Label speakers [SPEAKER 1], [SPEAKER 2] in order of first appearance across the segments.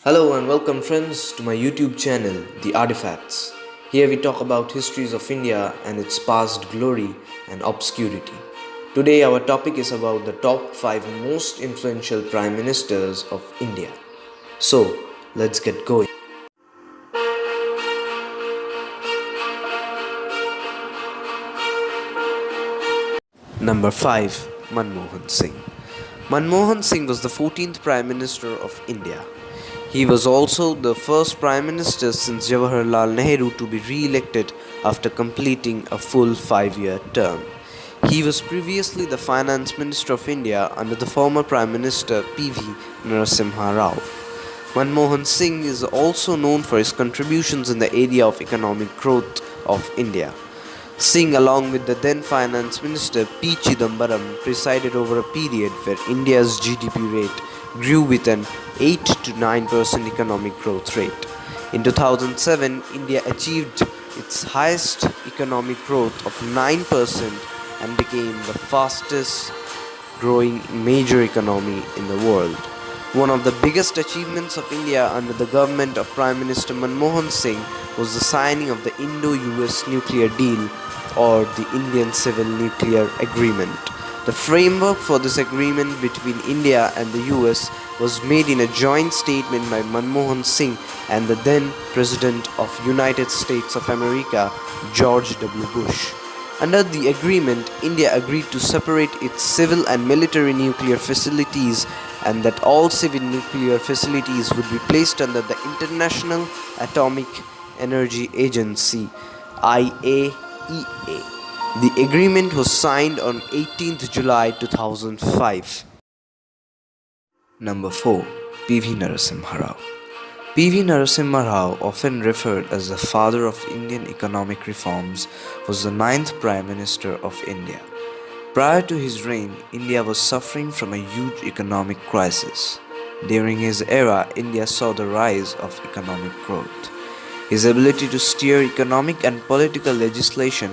[SPEAKER 1] Hello and welcome friends to my YouTube channel, The Artifacts. Here we talk about histories of India and its past glory and obscurity. Today our topic is about the top 5 most influential Prime Ministers of India. So, let's get going. Number 5. Manmohan Singh. Manmohan Singh was the 14th Prime Minister of India. He was also the first Prime Minister since Jawaharlal Nehru to be re-elected after completing a full 5-year term. He was previously the Finance Minister of India under the former Prime Minister P.V. Narasimha Rao. Manmohan Singh is also known for his contributions in the area of economic growth of India. Singh, along with the then Finance Minister P. Chidambaram, presided over a period where India's GDP rate grew with an 8 to 9% economic growth rate. In 2007, India achieved its highest economic growth of 9% and became the fastest growing major economy in the world. One of the biggest achievements of India under the government of Prime Minister Manmohan Singh was the signing of the Indo-US Nuclear Deal or the Indian Civil Nuclear Agreement. The framework for this agreement between India and the US was made in a joint statement by Manmohan Singh and the then President of United States of America, George W. Bush. Under the agreement, India agreed to separate its civil and military nuclear facilities and that all civil nuclear facilities would be placed under the International Atomic Energy Agency (IAEA). The agreement was signed on 18th July 2005. Number 4. P.V. Narasimha Rao. P.V. Narasimha Rao, often referred as the father of Indian economic reforms, was the 9th Prime Minister of India. Prior to his reign, India was suffering from a huge economic crisis. During his era, India saw the rise of economic growth. His ability to steer economic and political legislation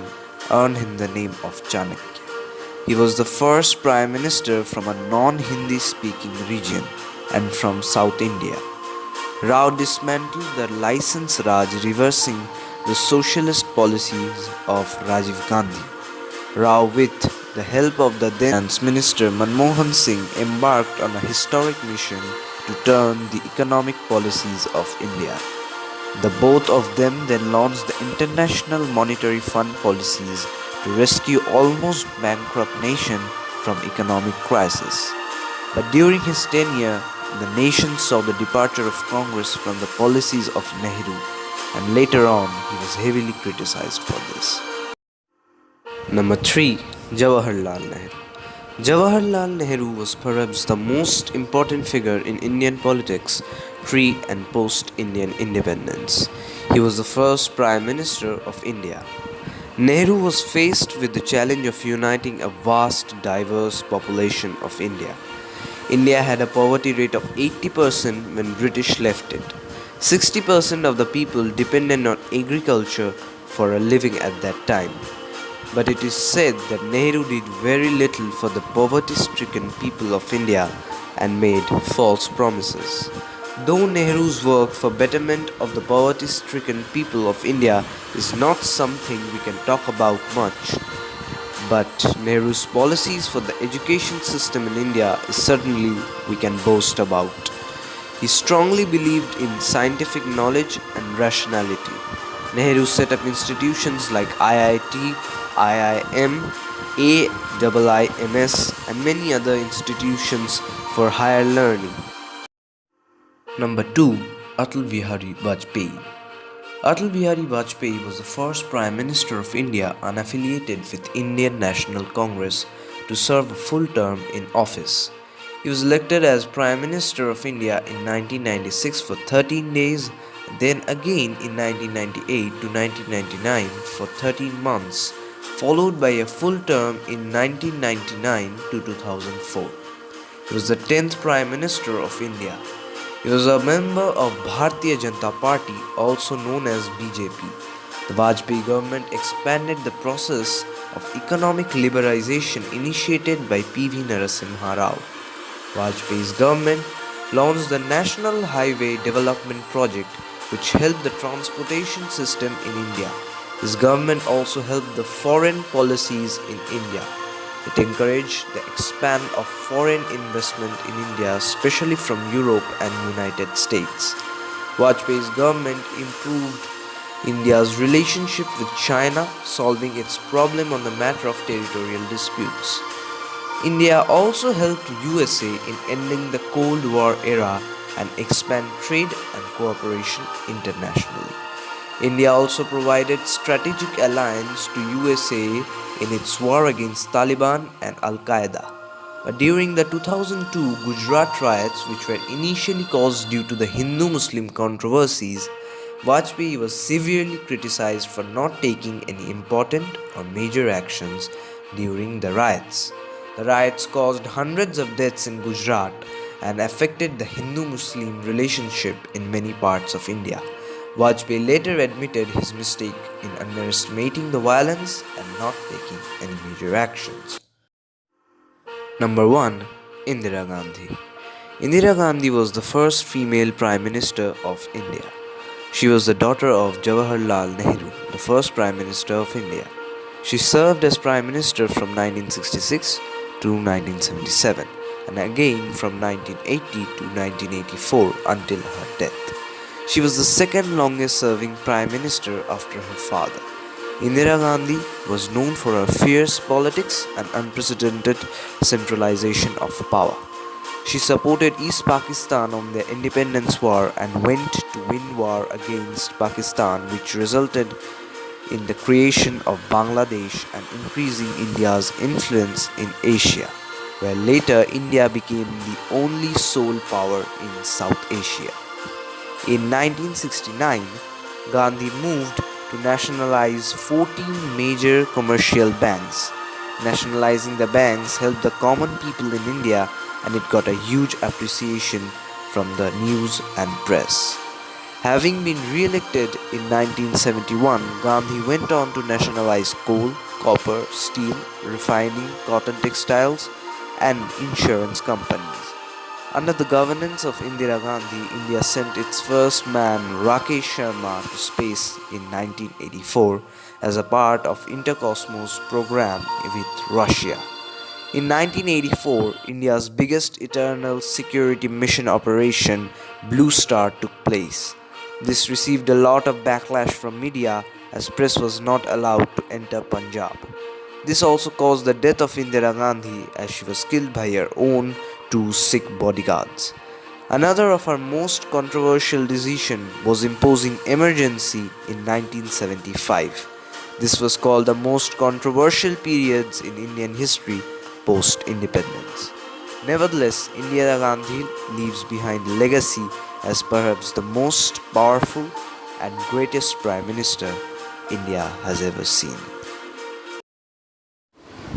[SPEAKER 1] earned him the name of Chanakya. He was the first Prime Minister from a non-Hindi speaking region and from South India. Rao dismantled the License Raj, reversing the socialist policies of Rajiv Gandhi. Rao, with the help of the then Finance Minister Manmohan Singh, embarked on a historic mission to turn the economic policies of India. The both of them then launched the International Monetary Fund policies to rescue almost bankrupt nation from economic crisis. But during his tenure, the nation saw the departure of Congress from the policies of Nehru, and later on he was heavily criticized for this. Number 3. Jawaharlal Nehru. Jawaharlal Nehru was perhaps the most important figure in Indian politics pre and post-Indian independence. He was the first Prime Minister of India. Nehru was faced with the challenge of uniting a vast, diverse population of India. India had a poverty rate of 80% when British left it. 60% of the people depended on agriculture for a living at that time. But it is said that Nehru did very little for the poverty-stricken people of India and made false promises. Though Nehru's work for betterment of the poverty-stricken people of India is not something we can talk about much, but Nehru's policies for the education system in India is certainly we can boast about. He strongly believed in scientific knowledge and rationality. Nehru set up institutions like IIT, IIM, AIIMS and many other institutions for higher learning. Number 2. Atal Bihari Vajpayee. Atal Bihari Vajpayee was the first Prime Minister of India unaffiliated with Indian National Congress to serve a full term in office. He was elected as Prime Minister of India in 1996 for 13 days, then again in 1998 to 1999 for 13 months, followed by a full term in 1999 to 2004. He was the 10th Prime Minister of India. He was a member of Bharatiya Janata Party, also known as BJP. The Vajpayee government expanded the process of economic liberalization initiated by P.V. Narasimha Rao. Vajpayee's government launched the National Highway Development Project, which helped the transportation system in India. His government also helped the foreign policies in India. It encouraged the expand of foreign investment in India, especially from Europe and United States. Vajpayee's government improved India's relationship with China, solving its problem on the matter of territorial disputes. India also helped USA in ending the Cold War era and expand trade and cooperation internationally. India also provided strategic alliance to USA in its war against Taliban and Al-Qaeda. But during the 2002 Gujarat riots, which were initially caused due to the Hindu-Muslim controversies, Vajpayee was severely criticized for not taking any important or major actions during the riots. The riots caused hundreds of deaths in Gujarat and affected the Hindu-Muslim relationship in many parts of India. Vajpayee later admitted his mistake in underestimating the violence and not taking any major actions. Number 1. Indira Gandhi. Indira Gandhi was the first female Prime Minister of India. She was the daughter of Jawaharlal Nehru, the first Prime Minister of India. She served as Prime Minister from 1966 to 1977 and again from 1980 to 1984 until her death. She was the second longest serving Prime Minister after her father. Indira Gandhi was known for her fierce politics and unprecedented centralization of power. She supported East Pakistan on their independence war and went to win war against Pakistan, which resulted in the creation of Bangladesh and increasing India's influence in Asia, where later India became the only sole power in South Asia. In 1969, Gandhi moved to nationalize 14 major commercial banks. Nationalizing the banks helped the common people in India, and it got a huge appreciation from the news and press. Having been re-elected in 1971, Gandhi went on to nationalize coal, copper, steel, refining, cotton textiles, and insurance companies. Under the governance of Indira Gandhi, India sent its first man Rakesh Sharma to space in 1984 as a part of Intercosmos program with Russia. In 1984, India's biggest internal security mission operation, Blue Star, took place. This received a lot of backlash from media as press was not allowed to enter Punjab. This also caused the death of Indira Gandhi as she was killed by her own two Sikh bodyguards. Another of her most controversial decisions was imposing emergency in 1975. This was called the most controversial periods in Indian history post-independence. Nevertheless, Indira Gandhi leaves behind a legacy as perhaps the most powerful and greatest Prime Minister India has ever seen.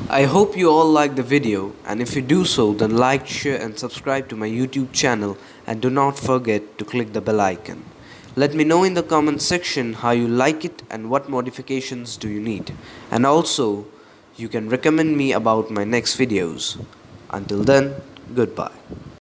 [SPEAKER 1] I hope you all liked the video, and if you do so, then like, share and subscribe to my YouTube channel, and do not forget to click the bell icon. Let me know in the comment section how you like it and what modifications do you need, and also you can recommend me about my next videos. Until then, goodbye.